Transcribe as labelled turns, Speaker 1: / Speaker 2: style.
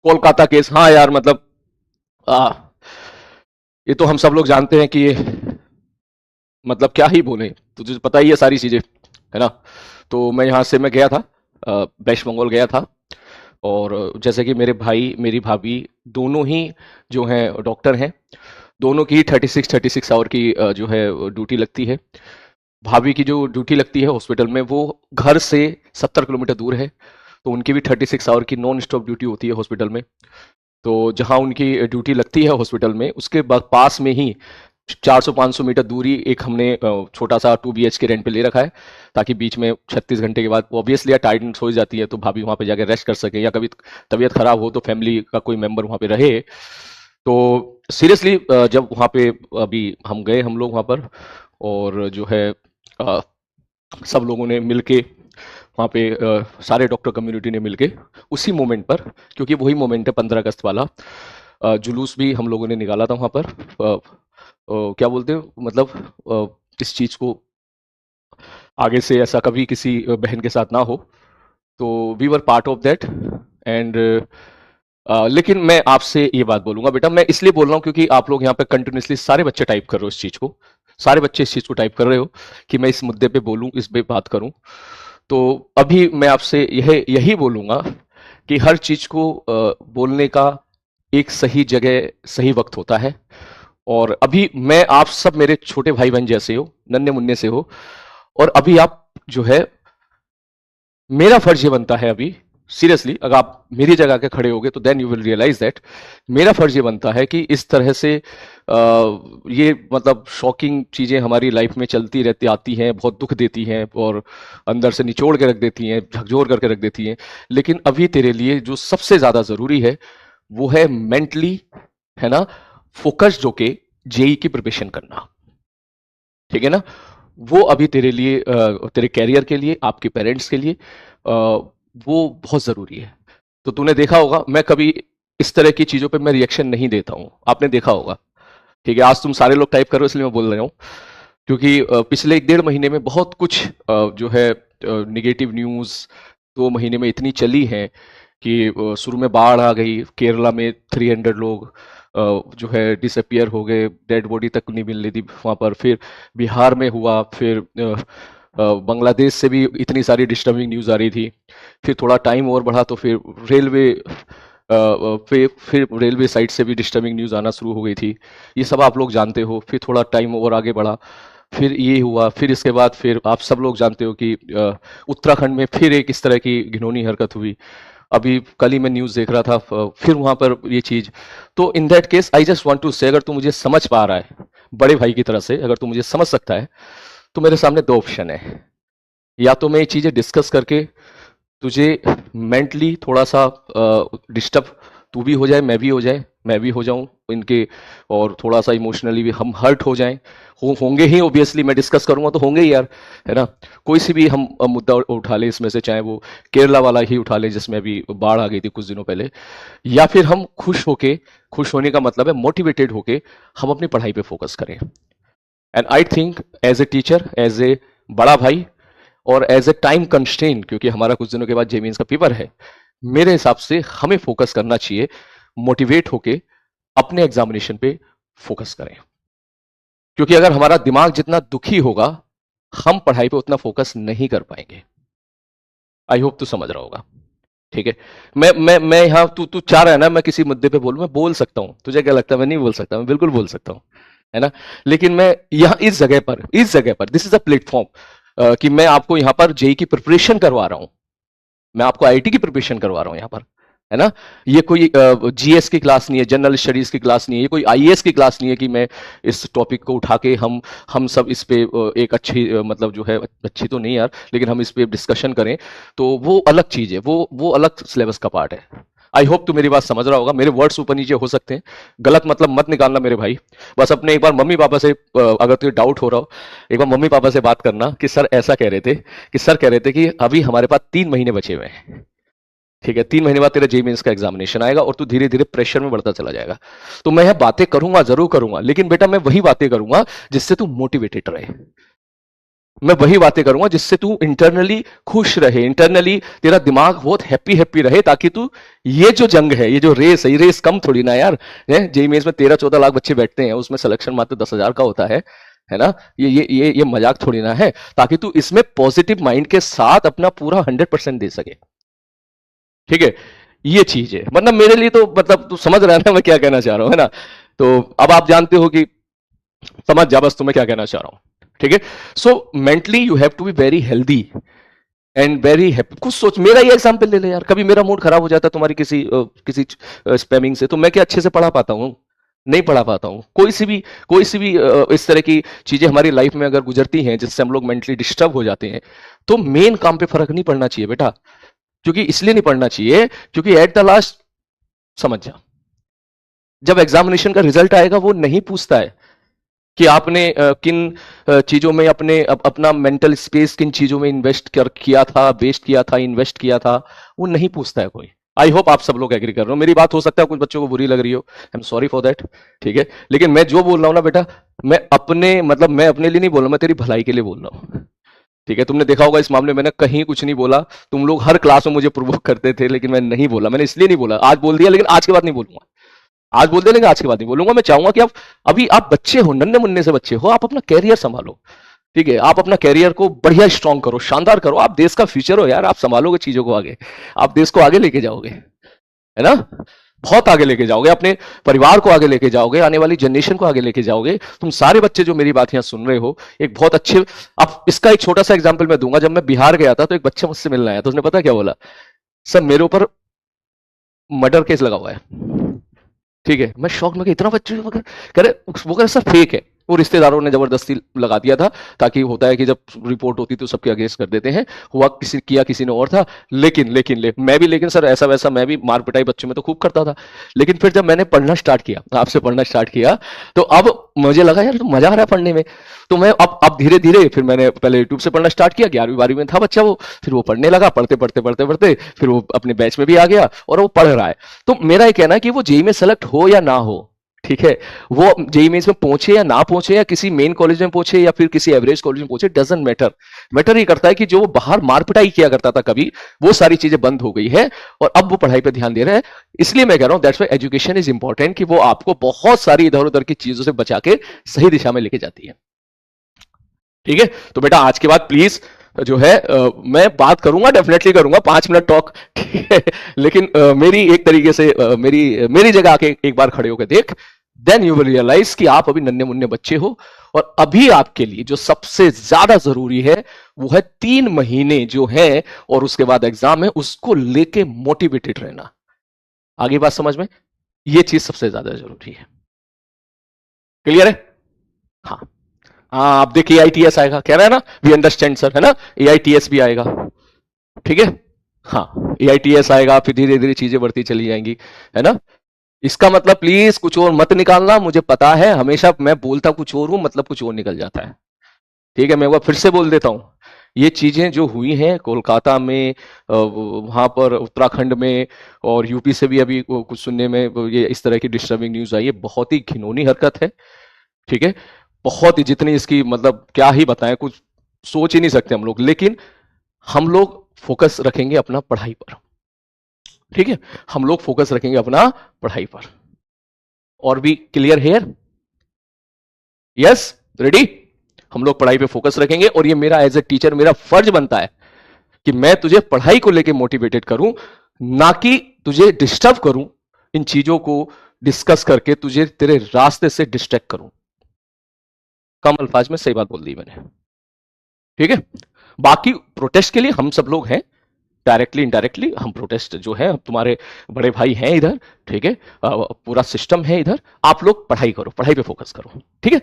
Speaker 1: Kolkata case, हाँ यार मतलब आ, ये तो हम सब लोग जानते हैं कि ये मतलब क्या ही बोले, तुझे पता ही है सारी चीजें, है ना। तो मैं यहाँ से मैं गया था, वेस्ट बंगाल गया था। और जैसे कि मेरे भाई मेरी भाभी दोनों ही जो हैं डॉक्टर हैं, दोनों की 36 आवर की जो है ड्यूटी लगती है। भाभी की जो ड्यूटी लगती है हॉस्पिटल में वो घर से 70 किलोमीटर दूर है, तो उनकी भी 36 आवर की नॉन स्टॉप ड्यूटी होती है हॉस्पिटल में। तो जहाँ उनकी ड्यूटी लगती है हॉस्पिटल में, उसके पास में ही 400-500 मीटर दूरी एक हमने छोटा सा 2 BHK रेंट पे ले रखा है, ताकि बीच में 36 घंटे के बाद ऑब्वियसली टाइर्डनेस हो जाती है, तो भाभी वहाँ पे जाकर रेस्ट कर सके, या कभी तबीयत खराब हो तो फैमिली का कोई मेंबर वहाँ पे रहे। तो सीरियसली जब वहाँ पे अभी हम गए हम लोग वहाँ पर, और जो है अ, सब लोगों ने मिलके वहाँ पे सारे डॉक्टर कम्युनिटी ने मिलके उसी मोमेंट पर, क्योंकि वही मोमेंट है 15 अगस्त वाला, जुलूस भी हम लोगों ने निकाला था वहाँ पर। क्या बोलते हैं मतलब, इस चीज़ को आगे से ऐसा कभी किसी बहन के साथ ना हो, तो we were part of that. And लेकिन मैं आपसे ये बात बोलूंगा बेटा, मैं इसलिए बोल रहा हूँ क्योंकि आप लोग यहाँ पे कंटिन्यूसली सारे बच्चे टाइप कर रहे हो इस चीज़ को, सारे बच्चे इस चीज़ को टाइप कर रहे हो कि मैं इस मुद्दे पे बोलूँ, इस पे बात करूँ। तो अभी मैं आपसे यह यही बोलूंगा कि हर चीज़ को बोलने का एक सही जगह सही वक्त होता है। और अभी मैं आप सब मेरे छोटे भाई बहन जैसे हो, नन्हे मुन्ने से हो, और अभी आप जो है, मेरा फर्ज ये बनता है अभी, सीरियसली अगर आप मेरी जगह के खड़े होगे तो then you will realise that मेरा फर्ज ये बनता है कि इस तरह से ये मतलब शॉकिंग चीजें हमारी लाइफ में चलती रहती आती हैं, बहुत दुख देती हैं और अंदर से निचोड़ के रख देती हैं, झकझोर करके रख देती हैं। लेकिन अभी तेरे लिए जो सबसे ज्यादा जरूरी है वो है मेंटली, है ना, फोकस जो के जेई की प्रिपरेशन करना, ठीक है ना। वो अभी तेरे लिए तेरे कैरियर के लिए, आपके पेरेंट्स के लिए वो बहुत ज़रूरी है। तो तूने देखा होगा मैं कभी इस तरह की चीज़ों पे मैं रिएक्शन नहीं देता हूँ, आपने देखा होगा। ठीक है, आज तुम सारे लोग टाइप कर रहे हो इसलिए मैं बोल रहा हूँ, क्योंकि पिछले 1 डेढ़ महीने में बहुत कुछ जो है निगेटिव न्यूज़ 2 महीने में इतनी चली हैं कि शुरू में बाढ़ आ गई, केरला में 300 लोग जो है डिसअपियर हो गए, डेड बॉडी तक नहीं मिल रही थी वहाँ पर। फिर बिहार में हुआ, फिर बांग्लादेश से भी इतनी सारी डिस्टर्बिंग न्यूज़ आ रही थी। फिर थोड़ा टाइम और बढ़ा तो फिर रेलवे फिर रेलवे साइड से भी डिस्टर्बिंग न्यूज़ आना शुरू हो गई थी। ये सब आप लोग जानते हो। फिर थोड़ा टाइम और आगे बढ़ा, फिर ये हुआ। फिर इसके बाद फिर आप सब लोग जानते हो कि उत्तराखंड में फिर एक इस तरह की घिनौनी हरकत हुई। अभी कल ही मैं न्यूज़ देख रहा था, फिर वहाँ पर ये चीज़। तो in that case I just want to say, अगर तू मुझे समझ पा रहा है बड़े भाई की तरह से, अगर तू मुझे समझ सकता है, तो मेरे सामने दो ऑप्शन है। या तो मैं ये चीज़ें डिस्कस करके तुझे मेंटली थोड़ा सा डिस्टर्ब, तू भी हो जाए, मैं भी हो जाए, मैं भी हो जाऊं इनके, और थोड़ा सा इमोशनली भी हम हर्ट हो जाएं, होंगे ही ऑब्वियसली, मैं डिस्कस करूंगा तो होंगे ही यार, है ना। कोई सी भी हम मुद्दा उठा ले इसमें से, चाहे वो केरला वाला ही उठा ले जिसमें अभी बाढ़ आ गई थी कुछ दिनों पहले, या फिर हम खुश होके, खुश होने का मतलब है मोटिवेटेड होके हम अपनी पढ़ाई पे फोकस करें। And I think as a teacher, as a बड़ा भाई, और एज ए टाइम कंस्ट्रेंट, क्योंकि हमारा कुछ दिनों के बाद जेमीन्स का पेपर है, मेरे हिसाब से हमें फोकस करना चाहिए, मोटिवेट होके अपने एग्जामिनेशन पे फोकस करें। क्योंकि अगर हमारा दिमाग जितना दुखी होगा, हम पढ़ाई पे उतना फोकस नहीं कर पाएंगे। आई होप तू समझ रहा होगा, ठीक है। मैं यहाँ, तू तू चाह रहा है ना मैं किसी मुद्दे पे बोलूं, मैं बोल सकता हूं, तुझे क्या लगता है मैं नहीं बोल सकता? मैं बिल्कुल बोल सकता हूं, है ना। लेकिन मैं यहाँ इस जगह पर दिस इज अ प्लेटफॉर्म कि मैं आपको यहाँ पर जेई की प्रिपरेशन करवा रहा हूँ, मैं आपको आईआईटी की प्रिपरेशन करवा रहा हूँ यहाँ पर, है ना। ये कोई जीएस की क्लास नहीं है, जनरल स्टडीज की क्लास नहीं है, ये कोई आईएएस की क्लास नहीं है कि मैं इस टॉपिक को उठा के हम सब इस पे एक अच्छी मतलब जो है, अच्छी तो नहीं यार, लेकिन हम इस पे डिस्कशन करें, तो वो अलग चीज है, वो अलग सिलेबस का पार्ट है। आई होप तू मेरी बात समझ रहा होगा। मेरे वर्ड्स ऊपर नीचे हो सकते हैं, गलत मतलब मत निकालना मेरे भाई। बस अपने एक बार मम्मी पापा से अगर तुझे डाउट हो रहा हो, एक बार मम्मी पापा से बात करना कि सर ऐसा कह रहे थे, कि सर कह रहे थे कि अभी हमारे पास 3 महीने बचे हुए हैं, ठीक है, 3 महीने बाद तेरा जेई मेंस का एग्जामिनेशन आएगा और तू धीरे धीरे प्रेशर में बढ़ता चला जाएगा। तो मैं यह बातें करूंगा, जरूर करूंगा, लेकिन बेटा मैं वही बातें करूंगा जिससे तू मोटिवेटेड रहे। मैं वही बातें करूंगा जिससे तू इंटरनली खुश रहे, इंटरनली तेरा दिमाग बहुत हैप्पी हैप्पी रहे, ताकि तू ये जो जंग है, ये जो रेस है, ये रेस कम थोड़ी ना यार। जेईई मेंस में 13-14 लाख बच्चे बैठते हैं, उसमें सिलेक्शन मात्र 10,000 का होता है ना। ये मजाक थोड़ी ना है। ताकि तू इसमें पॉजिटिव माइंड के साथ अपना पूरा 100% दे सके, ठीक है। ये चीज है, मतलब मेरे लिए तो, मतलब तू समझ रहा है ना मैं क्या कहना चाह रहा हूं, है ना। तो अब आप जानते हो कि, समझ जा बस तुम्हें क्या कहना चाह रहा हूं, ठीक है। So mentally you have to be very healthy and very happy. कुछ सोच, मेरा ही एग्जाम्पल ले ले यार। कभी मेरा मूड खराब हो जाता है तुम्हारी किसी स्पैमिंग से, तो मैं क्या अच्छे से पढ़ा पाता हूँ? नहीं पढ़ा पाता हूँ। कोई सी भी इस तरह की चीजें हमारी लाइफ में अगर गुजरती हैं जिससे हम लोग मेंटली डिस्टर्ब हो जाते हैं, तो मेन काम पे फर्क नहीं पड़ना चाहिए बेटा। क्योंकि इसलिए नहीं पढ़ना चाहिए क्योंकि एट द लास्ट, समझ जा, जब एग्जामिनेशन का रिजल्ट आएगा वो नहीं पूछता है कि आपने किन चीजों में अपना मेंटल स्पेस किन चीजों में किया था, वेस्ट किया था, इन्वेस्ट किया था, वो नहीं पूछता है कोई। आई होप आप सब लोग एग्री कर रहे हो। मेरी बात हो सकता है कुछ बच्चों को बुरी लग रही हो, I am sorry for that, ठीक है। लेकिन मैं जो बोल रहा हूं ना बेटा, मैं अपने लिए नहीं बोल रहा, मैं तेरी भलाई के लिए बोल रहा हूं, ठीक है। तुमने देखा होगा इस मामले में मैंने कहीं कुछ नहीं बोला। तुम लोग हर क्लास में मुझे प्रोवोक करते थे, लेकिन मैं नहीं बोला। मैंने इसलिए नहीं बोला, आज बोल दिया, लेकिन आज के बाद नहीं बोलूंगा। आज बोल दे, लेकिन आज के बाद नहीं बोलूंगा। मैं चाहूंगा कि अभी आप बच्चे हो, नन्हे मुन्ने से बच्चे हो, आप अपना कैरियर संभालो, ठीक है। आप अपना कैरियर को बढ़िया स्ट्रांग करो, शानदार करो। आप देश का फ्यूचर हो यार, आप संभालोगे चीजों को आगे, आप देश को आगे लेके जाओगे, है ना। बहुत आगे लेके जाओगे, अपने परिवार को आगे लेके जाओगे, आने वाली जनरेशन को आगे लेके जाओगे। तुम सारे बच्चे जो मेरी बात यहां सुन रहे हो, एक बहुत अच्छे, अब इसका एक छोटा सा एग्जाम्पल मैं दूंगा। जब मैं बिहार गया था तो एक बच्चा मुझसे मिलने आया, तो उसने पता क्या बोला? सर मेरे ऊपर मर्डर केस लगा हुआ है, ठीक है। मैं शॉक में, इतना बच्चे कह रहे, वो कह रहे सर फेक है, वो रिश्तेदारों ने जबरदस्ती लगा दिया था, ताकि होता है कि जब रिपोर्ट होती तो सबके अगेंस्ट कर देते हैं। हुआ किसी ने और था। लेकिन सर ऐसा वैसा मैं भी मार पिटाई बच्चों में तो खूब करता था। लेकिन फिर जब मैंने पढ़ना स्टार्ट किया, आपसे पढ़ना स्टार्ट किया, तो अब मुझे लगा यार तो मजा आ रहा है पढ़ने में। तो मैं अब धीरे धीरे, फिर मैंने पहले यूट्यूब से पढ़ना स्टार्ट किया। 11वीं 12वीं में था बच्चा वो, फिर वो पढ़ने लगा, पढ़ते पढ़ते पढ़ते पढ़ते फिर वो अपने बैच में भी आ गया और वो पढ़ रहा है। तो मेरा ये कहना है कि वो जेईई में सेलेक्ट हो या ना हो, ठीक है, वो जेईई मेंस में पहुंचे या ना पहुंचे, या किसी मेन कॉलेज में पहुंचे या फिर किसी एवरेज कॉलेज में पहुंचे, डजंट मैटर। मैटर ये करता है कि जो वो बाहर मार पिटाई किया करता था कभी, वो सारी चीजें बंद हो गई है और अब वो पढ़ाई पे ध्यान दे रहा है। इसलिए मैं कह रहा हूं that's why education is important, कि वो आपको बहुत सारी इधर उधर की चीजों से बचा के सही दिशा में लेके जाती है, ठीक है। तो बेटा आज के बाद प्लीज जो है मैं बात करूंगा, डेफिनेटली करूंगा, 5 मिनट टॉक, ठीक है। लेकिन मेरी एक तरीके से मेरी जगह आके एक बार खड़े होकर देख, देन यू विल रियलाइज कि आप अभी नन्हे मुन्ने बच्चे हो, और अभी आपके लिए जो सबसे ज्यादा जरूरी है वो है 3 महीने जो है और उसके बाद एग्जाम है, उसको लेके मोटिवेटेड रहना। आगे बात समझ में? ये चीज सबसे ज्यादा जरूरी है। क्लियर है? हाँ हाँ, आप देखिए AITS आएगा, कह रहा है ना, वी अंडरस्टैंड सर, है ना। AITS भी आएगा, ठीक है। हाँ AITS आएगा, फिर धीरे धीरे चीजें बढ़ती चली जाएंगी, है ना। इसका मतलब प्लीज कुछ और मत निकालना, मुझे पता है हमेशा मैं बोलता कुछ और हूं, मतलब कुछ और निकल जाता है, ठीक है। मैं वो फिर से बोल देता हूं, ये चीजें जो हुई हैं कोलकाता में, वहां पर उत्तराखंड में, और यूपी से भी अभी कुछ सुनने में ये इस तरह की डिस्टर्बिंग न्यूज आई है, बहुत ही घिनौनी हरकत है, ठीक है। बहुत ही, जितनी इसकी मतलब क्या ही बताएं, कुछ सोच ही नहीं सकते हम लोग। लेकिन हम लोग फोकस रखेंगे अपना पढ़ाई पर, ठीक है। हम लोग फोकस रखेंगे अपना पढ़ाई पर। और भी क्लियर हेयर? Yes, ready? हम लोग पढ़ाई पे फोकस रखेंगे, और ये मेरा एज ए टीचर मेरा फर्ज बनता है कि मैं तुझे पढ़ाई को लेके मोटिवेटेड करूं, ना कि तुझे डिस्टर्ब करूं, इन चीजों को डिस्कस करके तुझे तेरे रास्ते से डिस्ट्रैक्ट करूं। कम अल्फाज में सही बात बोल दी मैंने, ठीक है। बाकी प्रोटेस्ट के लिए हम सब लोग हैं, डायरेक्टली इनडायरेक्टली हम प्रोटेस्ट जो है, तुम्हारे बड़े भाई हैं इधर, ठीक है। पूरा सिस्टम है इधर। आप लोग पढ़ाई करो, पढ़ाई पे फोकस करो, ठीक है।